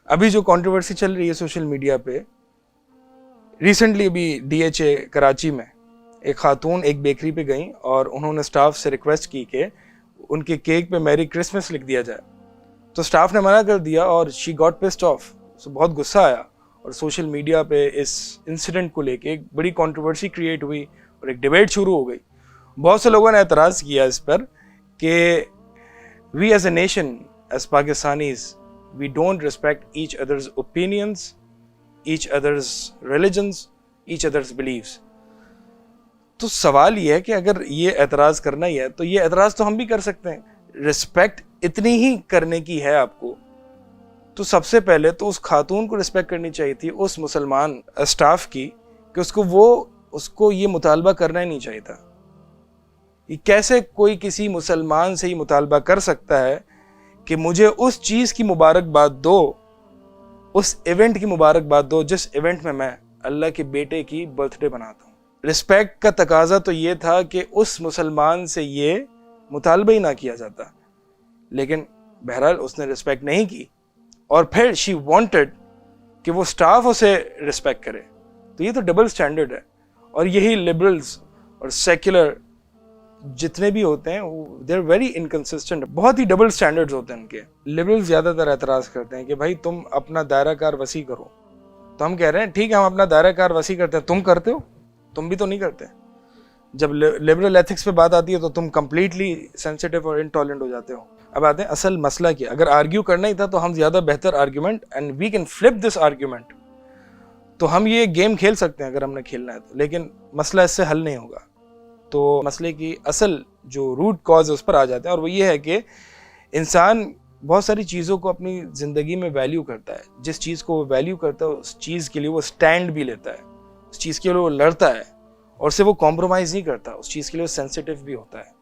अभी जो कंट्रोवर्सी चल रही है सोशल मीडिया पे, रिसेंटली अभी DHA कराची में एक खातून एक बेकरी पे गई और उन्होंने स्टाफ से रिक्वेस्ट की कि उनके केक पे मैरी क्रिसमस लिख दिया जाए, तो स्टाफ ने मना कर दिया और शी गॉट पिस्ड ऑफ। सो बहुत गुस्सा आया और सोशल मीडिया पे इस इंसिडेंट को लेके एक बड़ी कंट्रोवर्सी क्रिएट हुई और एक डिबेट शुरू हो गई। बहुत से लोगों ने एतराज़ किया इस पर कि we as a nation, as Pakistanis, we don't respect each other's opinions, each other's religions, each other's beliefs. तो सवाल ये है कि अगर ये एतराज़ करना ही है तो ये एतराज़ तो हम भी कर सकते हैं। रिस्पेक्ट इतनी ही करने की है आपको, तो सबसे पहले तो उस खातून को रिस्पेक्ट करनी चाहिए थी, उस मुसलमान स्टाफ की, कि उसको ये मुतालबा करना ही नहीं चाहिए था। ये कैसे कोई किसी मुसलमान से ही मुतालबा कर सकता है कि मुझे उस चीज़ की मुबारकबाद दो, उस इवेंट की मुबारकबाद दो जिस इवेंट में मैं अल्लाह के बेटे की बर्थडे बनाता हूँ। रिस्पेक्ट का तकाजा तो ये था कि उस मुसलमान से ये मुतालबा ही ना किया जाता, लेकिन बहरहाल उसने रिस्पेक्ट नहीं की और फिर शी वांटेड कि वो स्टाफ उसे रिस्पेक्ट करे। तो ये तो डबल स्टैंडर्ड है, और यही लिबरल्स और सेक्युलर जितने भी होते हैं दे आर वेरी इनकंसिस्टेंट, बहुत ही डबल स्टैंडर्ड्स होते हैं उनके। लिबरल्स ज़्यादातर एतराज़ करते हैं कि भाई तुम अपना दायरा कार वसी करो, तो हम कह रहे हैं ठीक है हम अपना दायरा कार वसी करते हैं, तुम करते हो? तुम भी तो नहीं करते। जब लिबरल एथिक्स पे बात आती है तो तुम कंप्लीटली सेंसिटिव और इंटॉलरेंट हो जाते हो। अब आते हैं असल मसला क्या। अगर आर्ग्यू करना ही था तो हम ज़्यादा बेहतर argument, and we can flip this argument, तो हम ये गेम खेल सकते हैं अगर हमने खेलना है तो, लेकिन मसला इससे हल नहीं होगा। तो मसले की असल जो रूट कॉज है उस पर आ जाते हैं, और वो ये है कि इंसान बहुत सारी चीज़ों को अपनी ज़िंदगी में वैल्यू करता है। जिस चीज़ को वो वैल्यू करता है उस चीज़ के लिए वो स्टैंड भी लेता है, उस चीज़ के लिए वो लड़ता है और उससे वो कॉम्प्रोमाइज़ नहीं करता, उस चीज़ के लिए वो सेंसिटिव भी होता है।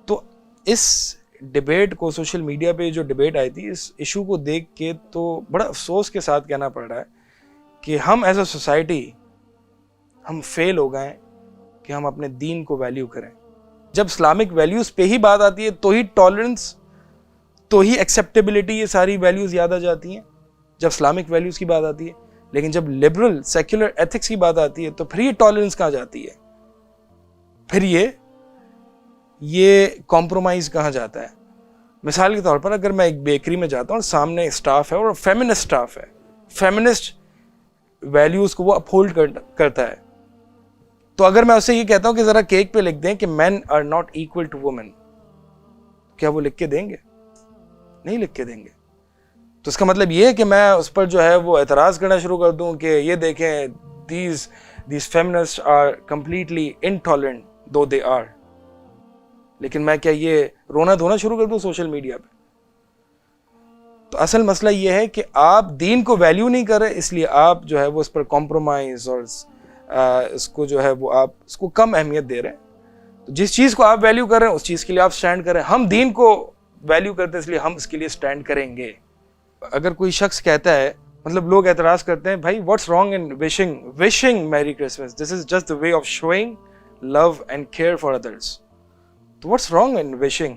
तो इस डिबेट को, सोशल मीडिया पे जो डिबेट आई थी, इस इशू को देख के तो बड़ा अफसोस के साथ कहना पड़ रहा है कि हम एज अ सोसाइटी हम फेल हो गए कि हम अपने दीन को वैल्यू करें। जब इस्लामिक वैल्यूज़ पे ही बात आती है तो ही टॉलरेंस, तो ही एक्सेप्टेबिलिटी, ये सारी वैल्यूज़ याद आ जाती हैं जब इस्लामिक वैल्यूज़ की बात आती है। लेकिन जब लिबरल सेक्युलर एथिक्स की बात आती है तो फिर ये टॉलरेंस कहाँ जाती है, फिर ये कॉम्प्रोमाइज़ कहाँ जाता है। मिसाल के तौर पर अगर मैं एक बेकरी में जाता हूँ और सामने स्टाफ है और फेमिनिस्ट स्टाफ है, फेमिनिस्ट वैल्यूज़ को वो अपहोल्ड करता है, तो अगर मैं उससे ये कहता हूँ कि ज़रा केक पे लिख दें कि man are not equal to women, क्या वो लिख के देंगे? नहीं लिख के देंगे। तो इसका मतलब ये है कि मैं उस पर जो है वो एतराज़ करना शुरू कर दूँ कि ये देखें, these feminist are completely intolerant though they are. लेकिन मैं क्या ये रोना धोना शुरू कर दूँ सोशल मीडिया पे? तो असल मसला ये है कि आप दीन को वैल्यू नहीं कर रहे, इसलिए आप जो है वो उस पर कॉम्प्रोमाइज़ और इसको जो है वो आप इसको कम अहमियत दे रहे हैं। तो जिस चीज़ को आप वैल्यू कर रहे हैं उस चीज़ के लिए आप स्टैंड करें। हम दीन को वैल्यू करते हैं इसलिए हम इसके लिए स्टैंड करेंगे। अगर कोई शख्स कहता है, मतलब लोग एतराज़ करते हैं, भाई what's wrong in wishing merry Christmas, this is just the way of showing love and care for others. तो what's wrong in wishing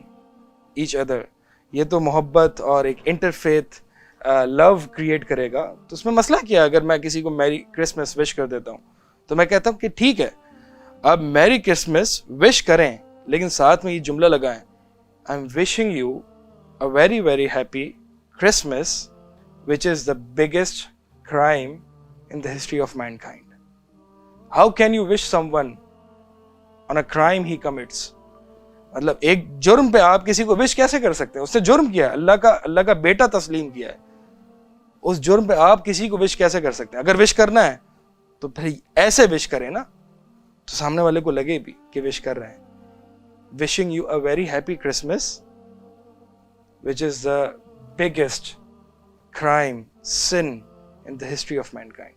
each other? ये तो मोहब्बत और एक इंटरफेथ लव क्रिएट करेगा, तो उसमें मसला क्या है? अगर मैं किसी को मैरी क्रिसमस विश कर देता हूँ तो मैं कहता हूँ कि ठीक है, अब मैरी क्रिसमस विश करें, लेकिन साथ में ये जुमला लगाएं, I am wishing you a very very happy Christmas which is the biggest crime in the history of Mankind. How can you wish someone on a crime he commits? मतलब एक जुर्म पे आप किसी को विश कैसे कर सकते हैं? उसने जुर्म किया, अल्लाह का बेटा तस्लीम किया है, उस जुर्म पे आप किसी को विश कैसे कर सकते हैं? अगर विश करना है तो फिर ऐसे विश करें ना, तो सामने वाले को लगे भी कि विश कर रहे हैं। Wishing you a very happy Christmas which is the biggest crime, sin in the history of mankind.